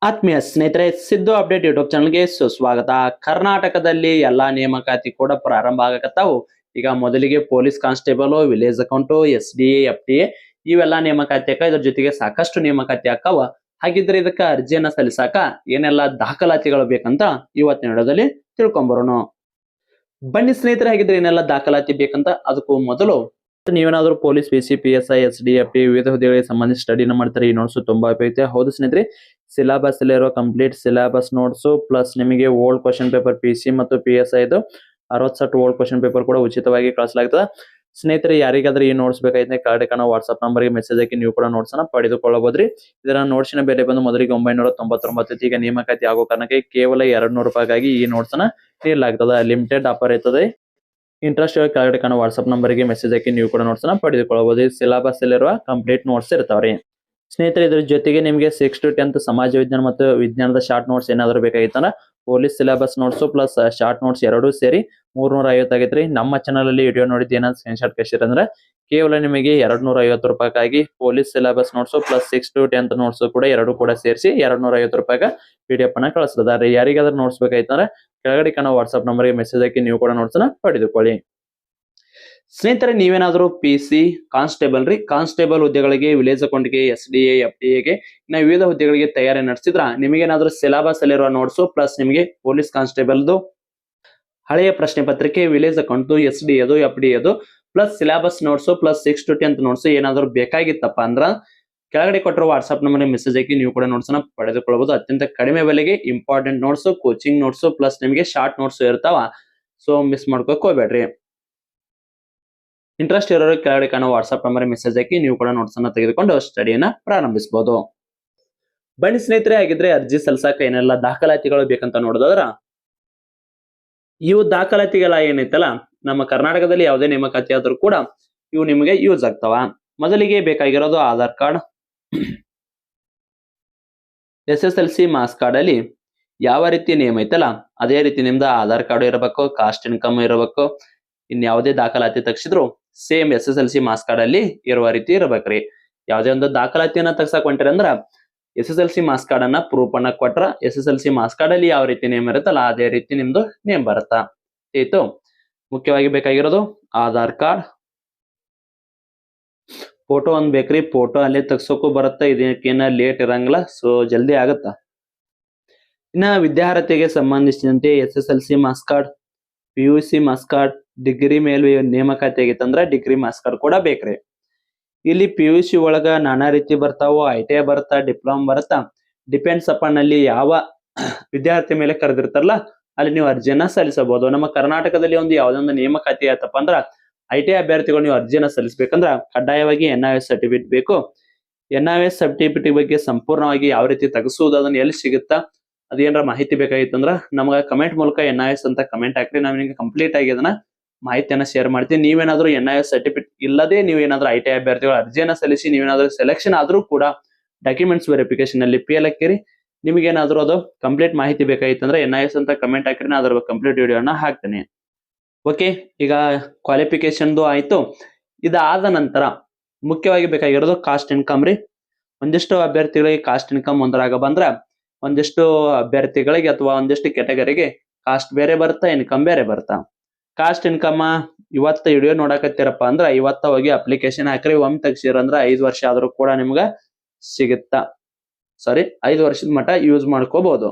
ಆತ್ಮೀಯ ಸ್ನೇಹಿತರೆ, Siddu update YouTube ಚಾನಲ್ಗೆ ಸುಸ್ವಾಗತ. ಕರ್ನಾಟಕದಲ್ಲಿ ಎಲ್ಲಾ ನೇಮಕಾತಿ ಕೂಡ ಪ್ರಾರಂಭ ಆಗಕತ್ತಾವು. ಈಗ ಮೊದಲಿಗೆ police constable, village account, SDA, FTA ಇವೆಲ್ಲಾ ನೇಮಕಾತಿ ಅಕ್ಕ. ಇದ್ರ ಜೊತೆಗೆ ಸಾಕಷ್ಟು ನೇಮಕಾತಿ ಅಕ್ಕವ. ಹಾಗಿದ್ರೆ ಇದಕ್ಕ ಅರ್ಜಿಯನ್ನ ಸಲ್ಲಿಸಾಕ ಏನೆಲ್ಲಾ ದಾಖಲಾತಿಗಳು ಬೇಕಂತ ಇವತ್ತಿನ ವಿಡಿಯೋದಲ್ಲಿ ತಿಳ್ಕೊಂಬರೋಣ. ಬನ್ನಿ ಸ್ನೇಹಿತರೆ, ಹಾಗಿದ್ರೆ ಏನೆಲ್ಲಾ ದಾಖಲಾತಿ ಬೇಕಂತ ಅದಕ್ಕೂ ಮೊದಲು ನೀವೇನಾದ್ರೂ police, PC, PSI, SDA, FTA ವಿವಿಧ ಹುದ್ದೆಗಳಿಗೆ ಸಂಬಂಧಿಸಿ ಸ್ಟಡಿನ ಮಾಡ್ತಾರೆ. ಈ ನೋಟ್ಸ್ ತುಂಬಾ ಉಪಯುಕ್ತ. ಹೌದು ಸ್ನೇಹಿತರೆ, ಸಿಲೆಬಸ್ ಇರೋ ಕಂಪ್ಲೀಟ್ ಸಿಲೆಬಸ್ ನೋಟ್ಸ್ ಪ್ಲಸ್ ನಿಮಗೆ ಓಲ್ಡ್ ಕ್ವಶನ್ ಪೇಪರ್ PC ಮತ್ತು PSI ಇದು 60 ಸೆಟ್ ಓಲ್ಡ್ ಕ್ವಶನ್ ಪೇಪರ್ ಕೂಡ ಉಚಿತವಾಗಿ ಕಳಿಸಲಾಗ್ತದೆ. ಸ್ನೇಹಿತರೆ, ಯಾರಿಗಾದ್ರೂ ಈ ನೋಟ್ಸ್ ಬೇಕಾಯ್ತು ಕೆಳಗಡೆ ಕಾಣೋ ವಾಟ್ಸ್ಆಪ್ ನಂಬರ್ಗೆ ಮೆಸೇಜ್ ಹಾಕಿ ನೀವು ಕೂಡ ನೋಟ್ಸ್ ಅನ್ನ ಪಡೆದುಕೊಳ್ಳಬಹುದ್ರಿ. ಇದರ ನೋಟ್ಸಿನ ಬೆಲೆ ಬಂದು ಮೊದಲಿಗೆ 999 ಇತ್ತು. ಈಗ ನೇಮಕಾತಿ ಆಗೋ ಕಾರಣಕ್ಕೆ ಕೇವಲ 200 ರೂಪಾಯಿಗಾಗಿ ಈ ನೋಟ್ಸ್ ಅನ್ನ ನೀಡಲಾಗ್ತದೆ. ಲಿಮಿಟೆಡ್ ಆಫರ್ ಇರ್ತದೆ. ಇಂಟ್ರೆಸ್ಟ್ ಕೆಳಗಡೆ ಕಾಣೋ ವಾಟ್ಸ್ಆಪ್ ನಂಬರ್ಗೆ ಮೆಸೇಜ್ ಹಾಕಿ ನೀವು ಕೂಡ ನೋಟ್ಸ್ ಅನ್ನ ಪಡೆದುಕೊಳ್ಳಬಹುದು. ಸಿಲೆಬಸ್ ಅಲ್ಲಿರುವ ಕಂಪ್ಲೀಟ್ ನೋಟ್ಸ್ ಇರ್ತಾವ್ರಿ. ಸ್ನೇಹಿತರೆ, ಇದ್ರ ಜೊತೆಗೆ ನಿಮಗೆ 6 to 10th ಸಮಾಜ ವಿಜ್ಞಾನ ಮತ್ತು ವಿಜ್ಞಾನದ ಶಾರ್ಟ್ ನೋಟ್ಸ್ ಏನಾದ್ರು ಬೇಕಾಗಿತ್ತಂದ್ರ police syllabus notes plus short notes ಎರಡೂ ಸೇರಿ 350 ಆಗೈತ್ರಿ. ನಮ್ಮ ಚಾನಲ್ ಅಲ್ಲಿ ವಿಡಿಯೋ ನೋಡಿದ್ದು ಏನಾದ್ರು ಸ್ಕ್ರೀನ್ ಶಾಟ್ ಕಳಿಸಿರ ಅಂದ್ರೆ ಕೇವಲ ನಿಮಗೆ 250 ರೂಪಾಯಿಗಾಗಿ police syllabus notes plus 6 to 10th notes ಕೂಡ ಎರಡು ಕೂಡ ಸೇರಿಸಿ 250 ರೂಪಾಯಿಗೆ PDF ಅನ್ನ ಕಳಿಸ್ತದ. ಯಾರಿಗಾದ್ರೂ ನೋಟ್ಸ್ ಬೇಕಾಯ್ತಂದ್ರೆ ಕೆಳಗಡೆ ಕಾಣೋ ವಾಟ್ಸ್ಆಪ್ ನಂಬರ್ಗೆ ಮೆಸೇಜ್ ಹಾಕಿ ನೀವು ಕೂಡ ನೋಟ್ಸ್ ಅನ್ನ ಪಡೆದುಕೊಳ್ಳಿ. ಸ್ನೇಹಿತರೆ, ನೀವೇನಾದ್ರೂ PC ಕಾನ್ಸ್ಟೇಬಲ್ ಹುದ್ದೆಗಳಿಗೆ, ವಿಲೇಜ್ ಅಕೌಂಟ್ಗೆ, SDA, FTA ನಾವು ವಿವಿಧ ಹುದ್ದೆಗಳಿಗೆ ತಯಾರಿ ನಡೆಸಿದ್ರ ನಿಮಗೇನಾದ್ರೂ ಸಿಲೆಬಸ್ ಅಲ್ಲಿರುವ ನೋಟ್ಸ್ ಪ್ಲಸ್ ನಿಮಗೆ ಪೊಲೀಸ್ ಕಾನ್ಸ್ಟೇಬಲ್ದು ಹಳೆಯ ಪ್ರಶ್ನೆ ಪತ್ರಿಕೆ, village account, SDA, FTA plus syllabus notes plus 6 to 10th notes ಏನಾದ್ರು ಬೇಕಾಗಿತ್ತಪ್ಪ ಅಂದ್ರ ಕೆಳಗಡೆ ಕೊಟ್ಟಿರೋ ವಾಟ್ಸ್ಆಪ್ ನಂಬರ್ ಮೆಸೇಜ್ ಹಾಕಿ ನೀವು ಕೂಡ ನೋಟ್ಸ್ ಅನ್ನ ಪಡೆದುಕೊಳ್ಳಬಹುದು. ಅತ್ಯಂತ ಕಡಿಮೆ ಬೆಲೆಗೆ important notes, coaching notes plus ನಿಮಗೆ ಶಾರ್ಟ್ ನೋಟ್ಸ್ ಇರ್ತಾವ. ಸೊ ಮಿಸ್ ಮಾಡ್ಕೋಕ್ ಹೋಗ್ಬೇಡ್ರಿ. ಇಂಟ್ರೆಸ್ಟ್ ಇರೋರು ಕೆಳಗಡೆ ಕಾಣೋ ವಾಟ್ಸ್ಆಪ್ ನಂಬರ್ ಮೆಸೇಜ್ ಹಾಕಿ ನೀವು ಕೂಡ ನೋಟ್ಸ್ ಅನ್ನ ತೆಗೆದುಕೊಂಡು ಸ್ಟಡಿಯನ್ನ ಪ್ರಾರಂಭಿಸಬಹುದು. ಬನ್ನಿ ಸ್ನೇಹಿತರೆ, ಹಾಗಿದ್ರೆ ಅರ್ಜಿ ಸಲ್ಲಿಸಾಕ ಏನೆಲ್ಲ ದಾಖಲಾತಿಗಳು ಬೇಕಂತ ನೋಡೋದಾದ್ರ ಇವು ದಾಖಲಾತಿಗಳ ಏನೈತಲ್ಲ, ನಮ್ಮ ಕರ್ನಾಟಕದಲ್ಲಿ ಯಾವುದೇ ನೇಮಕಾತಿ ಆದ್ರೂ ಕೂಡ ಇವು ನಿಮಗೆ ಯೂಸ್ ಆಗ್ತಾವ. ಮೊದಲಿಗೆ ಬೇಕಾಗಿರೋದು Aadhaar card. SSLC marks card ಅಲ್ಲಿ ಯಾವ ರೀತಿ ನೇಮ್ ಐತಲ್ಲ ಅದೇ ರೀತಿ ನಿಮ್ದು ಆಧಾರ್ ಕಾರ್ಡ್ ಇರಬೇಕು, ಕಾಸ್ಟ್ ಇನ್ಕಮ್ ಇರಬೇಕು. ಇನ್ಯಾವುದೇ ದಾಖಲಾತಿ ತೆಗೆಸಿದ್ರು ಸೇಮ್ SSLC ಮಾರ್ಕ್ಸ್ ಕಾರ್ಡ್ ಅಲ್ಲಿ ಇರುವ ರೀತಿ ಇರಬೇಕ್ರಿ. ಯಾವುದೇ ಒಂದು ದಾಖಲಾತಿಯನ್ನ ತೆಗ್ಸಕ್ ಹೊಂಟಿರಿ ಅಂದ್ರ SSLC ಮಾರ್ಕ್ಸ್ ಕಾರ್ಡ್ ಅನ್ನ ಪ್ರೂಫ್ ಅನ್ನ ಕೊಟ್ರ SSLC ಮಾರ್ಕ್ಸ್ ಕಾರ್ಡ್ ಅಲ್ಲಿ ಯಾವ ರೀತಿ ನೇಮ್ ಇರುತ್ತಲ್ಲ ಅದೇ ರೀತಿ ನಿಮ್ದು ನೇಮ್ ಬರುತ್ತಾ. ಆಯ್ತು. ಮುಖ್ಯವಾಗಿ ಬೇಕಾಗಿರೋದು ಆಧಾರ್ ಕಾರ್ಡ್, ಫೋಟೋ ಒಂದ್ ಬೇಕ್ರಿ. ಫೋಟೋ ಅಲ್ಲೇ ತೆಗ್ಸೋಕು ಬರುತ್ತೆ, ಇದಕ್ಕೇನ ಲೇಟ್ ಇರಂಗಿಲ್ಲ, ಸೊ ಜಲ್ದಿ ಆಗತ್ತ. ಇನ್ನ ವಿದ್ಯಾರ್ಥಿಗೆ ಸಂಬಂಧಿಸಿದಂತೆ SSLC marks card, PUC marks card, degree ಮೇಲೆ ನೇಮಕಾತಿ ಆಗಿತ್ತಂದ್ರ ಡಿಗ್ರಿ ಮಾರ್ಕ್ಸ್ ಕಾರ್ಡ್ ಕೂಡ ಬೇಕ್ರಿ. ಇಲ್ಲಿ PUC ಒಳಗ ನಾನಾ ರೀತಿ ಬರ್ತಾವು, ITI ಬರುತ್ತಾ, ಡಿಪ್ಲೊಮಾ ಬರುತ್ತಾ. ಡಿಪೆಂಡ್ಸ್ ಅಪಾನ್ ಅಲ್ಲಿ ಯಾವ ವಿದ್ಯಾರ್ಥಿ ಮೇಲೆ ಕರೆದಿರ್ತಾರಲ್ಲ ಅಲ್ಲಿ ನೀವು ಅರ್ಜಿಯನ್ನ ಸಲ್ಲಿಸಬಹುದು. ನಮ್ಮ ಕರ್ನಾಟಕದಲ್ಲಿ ಯಾವುದೇ ಒಂದು ನೇಮಕಾತಿ ಆಯ್ತಪ್ಪ ಅಂದ್ರ ITI ಅಭ್ಯರ್ಥಿಗಳು ನೀವು ಅರ್ಜಿಯನ್ನ ಸಲ್ಲಿಸಬೇಕಂದ್ರ ಕಡ್ಡಾಯವಾಗಿ NIS ಸರ್ಟಿಫಿಕೇಟ್ ಬೇಕು. NIS ಸರ್ಟಿಫಿಕೇಟ್ ಬಗ್ಗೆ ಸಂಪೂರ್ಣವಾಗಿ ಯಾವ ರೀತಿ ತೆಗೆಸುವುದು, ಅದನ್ನ ಎಲ್ಲಿ ಸಿಗುತ್ತಾ, ಅದೇನಾರ ಮಾಹಿತಿ ಬೇಕಾಗಿತ್ತಂದ್ರ ನಮಗ ಕಮೆಂಟ್ ಮೂಲಕ NIS ಅಂತ ಕಮೆಂಟ್ ಹಾಕ್ರಿ. ನಾವು ನಿಮಗೆ ಕಂಪ್ಲೀಟ್ ಆಗಿ ಅದನ್ನ ಮಾಹಿತಿಯನ್ನ ಶೇರ್ ಮಾಡ್ತೀನಿ. ನೀವೇನಾದ್ರೂ NIS ಸರ್ಟಿಫಿಕೇಟ್ ಇಲ್ಲದೆ ನೀವೇನಾದ್ರೂ ITI ಅಭ್ಯರ್ಥಿಗಳು ಅರ್ಜಿಯನ್ನ ಸಲ್ಲಿಸಿ ನೀವೇನಾದ್ರೂ ಸೆಲೆಕ್ಷನ್ ಆದ್ರೂ ಕೂಡ ಡಾಕ್ಯುಮೆಂಟ್ಸ್ ವೆರಿಫಿಕೇಶನ್ ಅಲ್ಲಿ PL ಹಾಕಿರಿ. ನಿಮಗೇನಾದ್ರೂ ಅದು ಕಂಪ್ಲೀಟ್ ಮಾಹಿತಿ ಬೇಕಾಗಿತ್ತಂದ್ರೆ NIS ಅಂತ ಕಮೆಂಟ್ ಹಾಕಿರಿ, ನಾ ಅದರ ಕಂಪ್ಲೀಟ್ ವಿಡಿಯೋನ ಹಾಕ್ತೇನೆ. ಓಕೆ, ಈಗ ಕ್ವಾಲಿಫಿಕೇಶನ್ದು ಆಯ್ತು. ಇದಾದ ನಂತರ ಮುಖ್ಯವಾಗಿ ಬೇಕಾಗಿರೋದು ಕಾಸ್ಟ್ ಇನ್ಕಮ್ ರೀ. ಒಂದಿಷ್ಟು ಅಭ್ಯರ್ಥಿಗಳಿಗೆ ಕಾಸ್ಟ್ ಇನ್ಕಮ್ ಒಂದರಾಗ ಬಂದ್ರ ಒಂದಿಷ್ಟು ಅಭ್ಯರ್ಥಿಗಳಿಗೆ ಅಥವಾ ಒಂದಿಷ್ಟು ಕೆಟಗರಿಗೆ ಕಾಸ್ಟ್ ಬೇರೆ ಬರ್ತಾ, ಇನ್ಕಮ್ ಬೇರೆ ಬರ್ತಾ. ಕಾಸ್ಟ್ ಇನ್ಕಮ್ ಇವತ್ತ ವಿಡಿಯೋ ನೋಡಕತ್ತೀರಪ್ಪ ಅಂದ್ರ ಇವತ್ತ ಹೋಗಿ ಅಪ್ಲಿಕೇಶನ್ ಹಾಕ್ರಿ. ಒಮ್ಮೆ ತೆಗ್ಸಿರಂದ್ರ 5 ವರ್ಷ ಆದ್ರೂ ಕೂಡ ನಿಮ್ಗ ಸಿಗುತ್ತಾ. 5 ವರ್ಷದ ಮಟ ಯೂಸ್ ಮಾಡ್ಕೋಬಹುದು.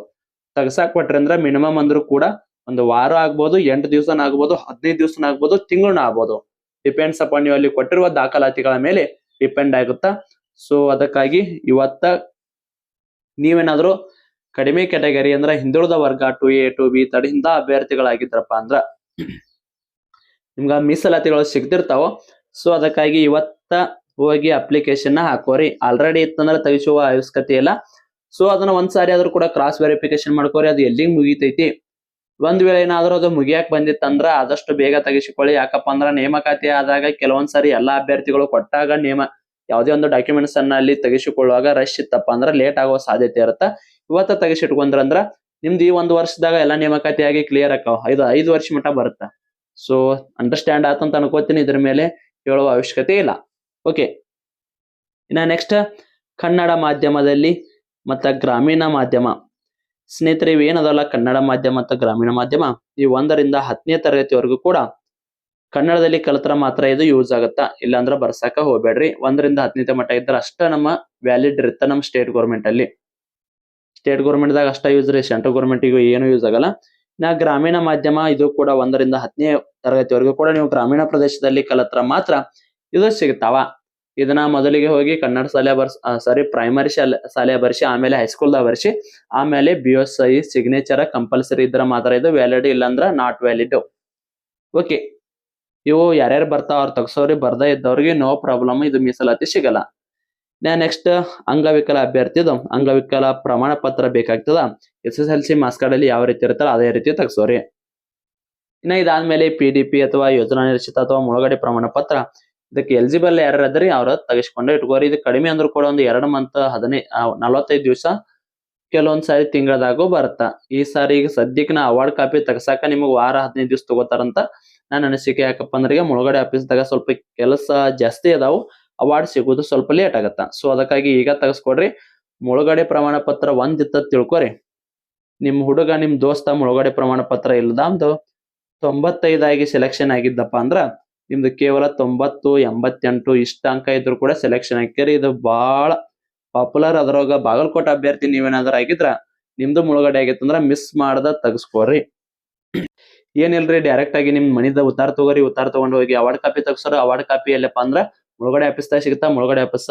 ತೆಗ್ಸಾಕ್ ಕೊಟ್ರಿ ಅಂದ್ರ ಮಿನಿಮಮ್ ಅಂದ್ರೂ ಕೂಡ ಒಂದು ವಾರ ಆಗ್ಬೋದು, 8 ದಿವಸನ ಆಗ್ಬೋದು, 15 ದಿವಸನ ಆಗ್ಬೋದು, ತಿಂಗಳನ್ನ ಆಗ್ಬೋದು. ಡಿಪೆಂಡ್ಸ್ ಅಪಾನ್ ನೀವು ಅಲ್ಲಿ ಕೊಟ್ಟಿರುವ ದಾಖಲಾತಿಗಳ ಮೇಲೆ ಡಿಪೆಂಡ್ ಆಗುತ್ತಾ. ಸೊ ಅದಕ್ಕಾಗಿ ಇವತ್ತ ನೀವೇನಾದ್ರೂ ಕಡಿಮೆ ಕ್ಯಾಟಗರಿ ಅಂದ್ರ ಹಿಂದುಳಿದ ವರ್ಗ 2A 2B ತಡೆಯಿಂದ ಅಭ್ಯರ್ಥಿಗಳಾಗಿದ್ರಪ್ಪ ಅಂದ್ರ ನಿಮ್ಗ ಮೀಸಲಾತಿಗಳು ಸಿಗ್ತಿರ್ತಾವ. ಸೊ ಅದಕ್ಕಾಗಿ ಇವತ್ತ ಹೋಗಿ ಅಪ್ಲಿಕೇಶನ್ ಹಾಕೋರಿ. ಆಲ್ರೆಡಿ ಇತ್ತಂದ್ರ ತೆಗಿಸುವ ಅವಶ್ಯಕತೆ ಇಲ್ಲ. ಸೊ ಅದನ್ನ ಒಂದ್ಸಾರಿ ಆದ್ರೂ ಕೂಡ ಕ್ರಾಸ್ ವೆರಿಫಿಕೇಶನ್ ಮಾಡ್ಕೋರಿ, ಅದು ಎಲ್ಲಿಗೆ ಮುಗಿತೈತಿ. ಒಂದ್ ವೇಳೆ ಏನಾದ್ರೂ ಅದು ಮುಗಿಯಾಕ್ ಬಂದಿತ್ತಂದ್ರ ಆದಷ್ಟು ಬೇಗ ತೆಗಿಸಿಕೊಳ್ಳಿ. ಯಾಕಪ್ಪ ಅಂದ್ರ ನೇಮಕಾತಿ ಆದಾಗ ಕೆಲವೊಂದ್ಸರಿ ಎಲ್ಲಾ ಅಭ್ಯರ್ಥಿಗಳು ಕೊಟ್ಟಾಗ ಯಾವುದೇ ಒಂದು ಡಾಕ್ಯುಮೆಂಟ್ಸ್ ಅನ್ನ ಅಲ್ಲಿ ತೆಗಿಸಿಕೊಳ್ಳುವಾಗ ರಶ್ ಇತ್ತಪ್ಪ ಅಂದ್ರ ಲೇಟ್ ಆಗೋ ಸಾಧ್ಯತೆ ಇರುತ್ತ. ಇವತ್ತ ತೆಗಿಸಿಟ್ಕೊಂಡ್ರಂದ್ರ ನಿಮ್ದು ಈ 1 ವರ್ಷದಾಗ ಎಲ್ಲಾ ನೇಮಕಾತಿ ಆಗಿ ಕ್ಲಿಯರ್ ಆಕಾವ. 5 ವರ್ಷ ಮಟ ಬರುತ್ತ. ಸೊ ಅಂಡರ್ಸ್ಟ್ಯಾಂಡ್ ಆತಂತ ಅನ್ಕೋತೀನಿ, ಇದ್ರ ಮೇಲೆ ಹೇಳುವ ಅವಶ್ಯಕತೆ ಇಲ್ಲ. ಓಕೆ, ಇನ್ನ ನೆಕ್ಸ್ಟ್ ಕನ್ನಡ ಮಾಧ್ಯಮದಲ್ಲಿ ಮತ್ತ ಗ್ರಾಮೀಣ ಮಾಧ್ಯಮ. ಸ್ನೇಹಿತರೆ ಇವೇನದಲ್ಲ ಕನ್ನಡ ಮಾಧ್ಯಮ ಮತ್ತು ಗ್ರಾಮೀಣ ಮಾಧ್ಯಮ ಈ 1ರಿಂದ 10ನೇ ತರಗತಿವರೆಗೂ ಕೂಡ ಕನ್ನಡದಲ್ಲಿ ಕಲಿತರ ಮಾತ್ರ ಇದು ಯೂಸ್ ಆಗತ್ತಾ, ಇಲ್ಲಾಂದ್ರ ಬರ್ಸಾಕ ಹೋಗ್ಬೇಡ್ರಿ. 1ರಿಂದ 10ನೇ ಮಟ್ಟ ಇದ್ರೆ ಅಷ್ಟ ನಮ್ಮ ವ್ಯಾಲಿಡ್ ಇರುತ್ತೆ ನಮ್ಮ ಸ್ಟೇಟ್ ಗೌರ್ಮೆಂಟ್ ಅಲ್ಲಿ. ಸ್ಟೇಟ್ ಗೌರ್ಮೆಂಟ್ ದಾಗ ಅಷ್ಟ ಯೂಸ್ ರೀ, ಸೆಂಟ್ರಲ್ ಗೌರ್ಮೆಂಟ್ ಏನು ಯೂಸ್ ಆಗಲ್ಲ. ಗ್ರಾಮೀಣ ಮಾಧ್ಯಮ ಇದು ಕೂಡ 1ರಿಂದ 10ನೇ ತರಗತಿವರೆಗೂ ಕೂಡ ನೀವು ಗ್ರಾಮೀಣ ಪ್ರದೇಶದಲ್ಲಿ ಕಲಿತರ ಮಾತ್ರ ಇದು ಸಿಗ್ತಾವ. ಇದನ್ನ ಮೊದಲಿಗೆ ಹೋಗಿ ಕನ್ನಡ ಶಾಲೆ ಪ್ರೈಮರಿ ಶಾಲೆ ಬರ್ಸಿ, ಆಮೇಲೆ ಹೈಸ್ಕೂಲ್ ದಾಗ ಬರ್ಸಿ, ಆಮೇಲೆ BSI ಸಿಗ್ನೇಚರ್ ಕಂಪಲ್ಸರಿ ಇದ್ರ ಮಾತ್ರ ಇದು ವ್ಯಾಲಿಡ್, ಇಲ್ಲಾಂದ್ರ ನಾಟ್ ವ್ಯಾಲಿಡ್. ಓಕೆ, ಇವು ಯಾರ್ಯಾರು ಬರ್ತಾವ ಅವ್ರು ತಗ್ಸೋರಿ, ಬರ್ದ ಇದ್ದವ್ರಿಗೆ ನೋ ಪ್ರಾಬ್ಲಮ್, ಇದು ಮೀಸಲಾತಿ ಸಿಗಲ್ಲ. ನೆಕ್ಸ್ಟ್ ಅಂಗವಿಕಲ ಅಭ್ಯರ್ಥಿದು ಅಂಗವಿಕಲ ಪ್ರಮಾಣ ಪತ್ರ ಬೇಕಾಗ್ತದ. SSLC ಮಾರ್ಕ್ಸ್ ಕಾರ್ಡ್ ಅಲ್ಲಿ ಯಾವ ರೀತಿ ಇರ್ತಾರ ಅದೇ ರೀತಿ ತಗ್ಸೋರಿ. ಇನ್ನ ಇದಾದ್ಮೇಲೆ PDP ಅಥವಾ ಯೋಜನಾ ನಿರೀಕ್ಷಿತ ಅಥವಾ ಮುಳುಗಡೆ ಪ್ರಮಾಣ ಪತ್ರ, ಇದಕ್ಕೆ ಎಲಿಜಿಬಲ್ ಯಾರು ಅದ್ರಿ ಅವ್ರ ತೆಗಿಸ್ಕೊಂಡು ಇಟ್ಕೋರಿ. ಇದು ಕಡಿಮೆ ಅಂದ್ರೂ ಕೂಡ ಒಂದು 2 ಮಂತ್ 45 ದಿವಸ, ಕೆಲವೊಂದ್ ಸಾರಿ ತಿಂಗಳದಾಗೂ ಬರುತ್ತಾ. ಈ ಸಾರಿ ಈಗ ಸದ್ಯಕ್ಕೆ ನಾ ಅವಾರ್ಡ್ ಕಾಪಿ ತಗಸಾಕ ನಿಮಗ್ ವಾರ 15 ದಿವಸ ತಗೋತಾರಂತ ನನ್ನ ಅನಿಸಿಕೆ. ಯಾಕಪ್ಪ ಅಂದ್ರೆ ಈಗ ಮುಳುಗಡೆ ಆಫೀಸ್ದಾಗ ಸ್ವಲ್ಪ ಕೆಲಸ ಜಾಸ್ತಿ ಅದಾವು, ಅವಾರ್ಡ್ ಸಿಗೋದು ಸ್ವಲ್ಪ ಲೇಟ್ ಆಗತ್ತ. ಸೊ ಅದಕ್ಕಾಗಿ ಈಗ ತಗಸ್ಕೊಡ್ರಿ. ಮುಳುಗಡೆ ಪ್ರಮಾಣ ಪತ್ರ ಒಂದಿತ್ತ ತಿಳ್ಕೊರಿ. ನಿಮ್ ಹುಡುಗ ನಿಮ್ ದೋಸ್ತ ಮುಳುಗಡೆ ಪ್ರಮಾಣ ಪತ್ರ ಇಲ್ದಾಂದು 95 ಆಗಿ ಸೆಲೆಕ್ಷನ್ ಆಗಿದ್ದಪ್ಪ ಅಂದ್ರ ನಿಮ್ದು ಕೇವಲ 90, 88 ಇಷ್ಟ ಅಂಕ ಇದ್ರು ಕೂಡ ಸೆಲೆಕ್ಷನ್ ಹಾಕ್ಯಾರಿ. ಇದು ಬಹಳ ಪಾಪ್ಯುಲರ್. ಅದ್ರೊಳಗ ಬಾಗಲಕೋಟೆ ಅಭ್ಯರ್ಥಿ ನೀವೇನಾದ್ರೂ ಆಗಿದ್ರ ನಿಮ್ದು ಮುಳುಗಡೆ ಆಗಿತ್ತಂದ್ರ ಮಿಸ್ ಮಾಡದ ತಗಸ್ಕೋರಿ. ಏನಿಲ್ರಿ, ಡೈರೆಕ್ಟ್ ಆಗಿ ನಿಮ್ ಮನಿದ ಉತ್ತಾರ ತಗೋರಿ. ಉತ್ತಾರ ತಗೊಂಡ್ ಹೋಗಿ ಅವಾರ್ಡ್ ಕಾಪಿ ತಗಸೋರ. ಅವಾರ್ಡ್ ಕಾಪಿ ಎಲ್ಲಪ್ಪ ಅಂದ್ರ ಮುಳುಗಡೆ ಆಫೀಸ್ದಾಗ ಸಿಗುತ್ತಾ. ಮುಳುಗಡೆ ಆಫೀಸ್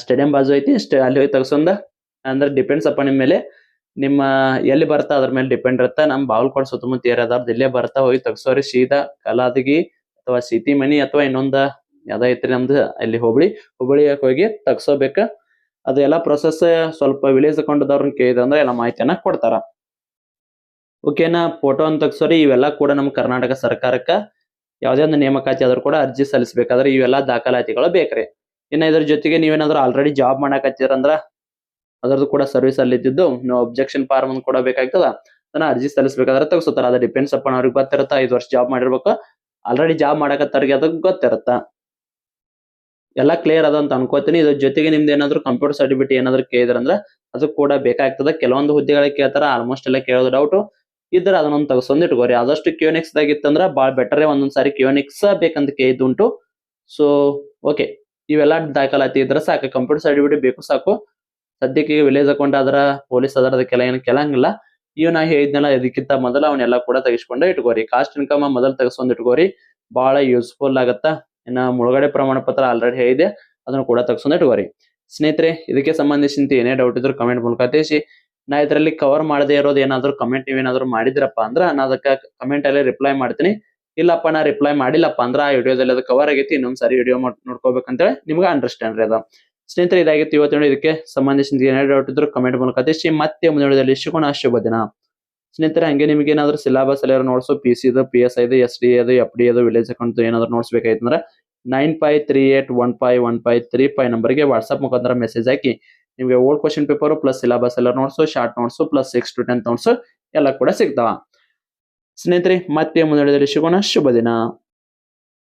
ಸ್ಟೇಡಿಯಂ ಬಾಜು ಐತಿ, ಅಲ್ಲಿ ಹೋಗಿ ತಗಸೊಂದ. ಅಂದ್ರೆ ಡಿಪೆಂಡ್ಸ್ ಅಪ್ಪ ನಿಮ್ ಮೇಲೆ, ನಿಮ್ಮ ಎಲ್ಲಿ ಬರ್ತಾ ಅದ್ರ ಮೇಲೆ ಡಿಪೆಂಡ್ ಇರುತ್ತೆ. ನಮ್ ಬಾಗಲಕೋಟೆ ಸುತ್ತಮುತ್ತ ಏರಿಯಾದವ್ರದ್ದು ಇಲ್ಲೇ ಬರ್ತಾ ಹೋಗಿ ತಗಸೋರಿ. ಸೀದಾ ಕಲಾದಗಿ ಅಥವಾ ಸಿಟಿಮನಿ ಅಥವಾ ಇನ್ನೊಂದ ಯಾವ್ದ ಐತ್ರಿ ನಮ್ದು ಅಲ್ಲಿ ಹುಬ್ಬಳ್ಳಿಯಾಗ ಹೋಗಿ ತಗಸೋಬೇಕ. ಅದೆಲ್ಲ ಪ್ರೊಸೆಸ್ ಸ್ವಲ್ಪ ವಿಲೇಜ್ ಅಕೌಂಟ್ದವ್ರನ್ನ ಕೇಳಿದ್ರೆ ಎಲ್ಲ ಮಾಹಿತಿಯನ್ನ ಕೊಡ್ತಾರ. ಓಕೆನಾ, ಫೋಟೋ ಅಂತ ತಗಸೋರಿ. ಇವೆಲ್ಲ ಕೂಡ ನಮ್ಮ ಕರ್ನಾಟಕ ಸರ್ಕಾರಕ್ಕ ಯಾವುದೇ ಒಂದು ನೇಮಕಾತಿ ಆದ್ರೂ ಕೂಡ ಅರ್ಜಿ ಸಲ್ಲಿಸಬೇಕಾದ್ರೆ ಇವೆಲ್ಲ ದಾಖಲಾತಿಗಳು ಬೇಕ್ರಿ. ಇನ್ನ ಇದ್ರ ಜೊತೆಗೆ ನೀವೇನಾದ್ರೂ ಆಲ್ರೆಡಿ ಜಾಬ್ ಮಾಡಕತ್ತೀರಂದ್ರ ಅದ್ರದ್ದು ಕೂಡ ಸರ್ವಿಸ್ ಅಲ್ಲಿ ಇದ್ದಿದ್ದು ನೀವು ಅಬ್ಜೆಕ್ಷನ್ ಫಾರ್ಮ್ ಅನ್ನು ಕೂಡ ಬೇಕಾಗ್ತದ. ಅದನ್ನ ಅರ್ಜಿ ಸಲ್ಲಿಸಬೇಕಾದ್ರೆ ತಗಸೋತಾರ. ಅದ ಡಿಪೆಂಡ್ಸ್ ಅಪ್ಪ ಅವ್ರಿಗೆ ಗೊತ್ತಿರುತ್ತ. 5 ವರ್ಷ ಜಾಬ್ ಮಾಡಿರ್ಬೇಕು, ಆಲ್ರೆಡಿ ಜಾಬ್ ಮಾಡಕತ್ತವ್ರಿಗೆ ಅದಕ್ಕೆ ಗೊತ್ತಿರುತ್ತ. ಎಲ್ಲ ಕ್ಲಿಯರ್ ಅದ ಅಂತ ಅನ್ಕೋತೀನಿ. ಇದ್ರ ಜೊತೆಗೆ ನಿಮ್ದು ಏನಾದ್ರು ಕಂಪ್ಯೂಟರ್ ಸರ್ಟಿಫಿಕೇಟ್ ಏನಾದ್ರು ಕೇಳಿದ್ರಂದ್ರ ಅದು ಕೂಡ ಬೇಕಾಗ್ತದ. ಕೆಲವೊಂದು ಹುದ್ದೆಗಳಿಗೆ ಕೇಳ್ತಾರ, ಆಲ್ಮೋಸ್ಟ್ ಎಲ್ಲ ಕೇಳೋದು ಡೌಟ್ ಇದ್ರ ಅದನ್ನೊಂದು ತಗಸೊಂದು ಇಟ್ಕೋರಿ. ಆದಷ್ಟು QNX ದಾಗಿತ್ತಂದ್ರ ಬಾಳ್ ಬೆಟರ್. ಒಂದೊಂದ್ ಸಾರಿ QNX ಬೇಕಂತ ಕೇಳಿದ್ದುಂಟು. ಸೊ ಓಕೆ, ಇವೆಲ್ಲ ದಾಖಲಾತಿ ಇದ್ರ ಸಾಕು. ಕಂಪ್ಯೂಟರ್ ಸರ್ಟಿಫಿಕೇಟ್ ಬೇಕು ಸಾಕು. ಸದ್ಯಕ್ಕೆ ವಿಲೇಜ್ ಅಕೌಂಟ್ ಆದ್ರ ಪೊಲೀಸ್ ಅದರ ಅದಕ್ಕೆಲ್ಲ ಏನು ಕೇಳಂಗಿಲ್ಲ. ಇವ್ ನಾ ಹೇಳಿದ್ನಲ್ಲ ಇದಕ್ಕಿಂತ ಮೊದಲ ಅವನ್ನೆಲ್ಲ ಕೂಡ ತೆಗಿಸ್ಕೊಂಡ ಇಟ್ಕೋರಿ. ಕಾಸ್ಟ್ ಇನ್ಕಮ್ ಮೊದಲು ತೆಗೆಸ್ಕೊಂಡ್ ಇಟ್ಕೋರಿ, ಬಹಳ ಯೂಸ್ಫುಲ್ ಆಗತ್ತ. ಇನ್ನ ಮುಳುಗಡೆ ಪ್ರಮಾಣ ಪತ್ರ ಆಲ್ರೆಡಿ ಹೇಳಿದೆ, ಅದನ್ನು ಕೂಡ ತೆಗೆಸ್ಕೊಂಡ್ ಇಟ್ಕೋರಿ. ಸ್ನೇಹಿತರೆ, ಇದಕ್ಕೆ ಸಂಬಂಧಿಸಿದಂತೆ ಏನೇ ಡೌಟ್ ಇದ್ರು ಕಮೆಂಟ್ ಮೂಲಕ ತಿಳಿಸಿ. ನಾ ಇದರಲ್ಲಿ ಕವರ್ ಮಾಡದೇ ಇರೋದು ಏನಾದ್ರು ಕಮೆಂಟ್ ನೀವೇನಾದ್ರು ಮಾಡಿದ್ರಪ್ಪ ಅಂದ್ರ ನಾ ಅದಕ್ಕೆ ಕಮೆಂಟ್ ಅಲ್ಲಿ ರಿಪ್ಲೈ ಮಾಡ್ತೀನಿ. ಇಲ್ಲಪ್ಪ ನಾ ರಿಪ್ಲೈ ಮಾಡಿಲ್ಲಪ್ಪ ಅಂದ್ರ ಆ ವಿಡಿಯೋದಲ್ಲಿ ಅದು ಕವರ್ ಆಗೈತಿ, ಇನ್ನೊಂದ್ಸರಿ ವಿಡಿಯೋ ನೋಡ್ಕೋಬೇಕಂತೇಳಿ ನಿಮ್ಗೆ ಅಂಡರ್ಸ್ಟ್ಯಾಂಡ್ ರೀ ಅದ. ಸ್ನೇಹಿತರೆ, ಇದಾಗಿತ್ತು ಇವತ್ತು. ಇದಕ್ಕೆ ಸಂಬಂಧಿಸಿದ ಏನೇ ಡೌಟ್ ಇದ್ರು ಕಮೆಂಟ್ ಮೂಲಕ ತಿಳಿಸಿ. ಮತ್ತೆ ಮುಂದಿನ ವಿಡಿಯೋದಲ್ಲಿ ಸಿಗೋಣ. ಶುಭ ದಿನ ಸ್ನೇಹಿತರೆ. ಹಂಗೆ ನಿಮ್ಗೆ ಏನಾದ್ರು ಸಿಲೆಬಸ್ ಎಲ್ಲ ನೋಟ್ಸ್ PC ಇದು, PSI ಇದು, SD ಅದು, FD ಅದು, ವಿಲೇಜ್ ಅಕೌಂಟ್ ಏನಾದ್ರು ನೋಟ್ಸ್ ಬೇಕಾಯ್ತಂದ್ರೆ 9538151535 ನಂಬರ್ಗೆ ವಾಟ್ಸ್ಆಪ್ ಮುಖಾಂತರ ಮೆಸೇಜ್ ಹಾಕಿ ನಿಮ್ಗೆ old question paper plus syllabus ಎಲ್ಲ notes, short notes plus 6 to 10 notes ಎಲ್ಲ ಕೂಡ ಸಿಗ್ತಾವ. ಸ್ನೇಹಿತರೆ, ಮತ್ತೆ ಮುಂದಿನ ವಿಡಿಯೋದಲ್ಲಿ ಸಿಗೋಣ. ಶುಭ ದಿನ.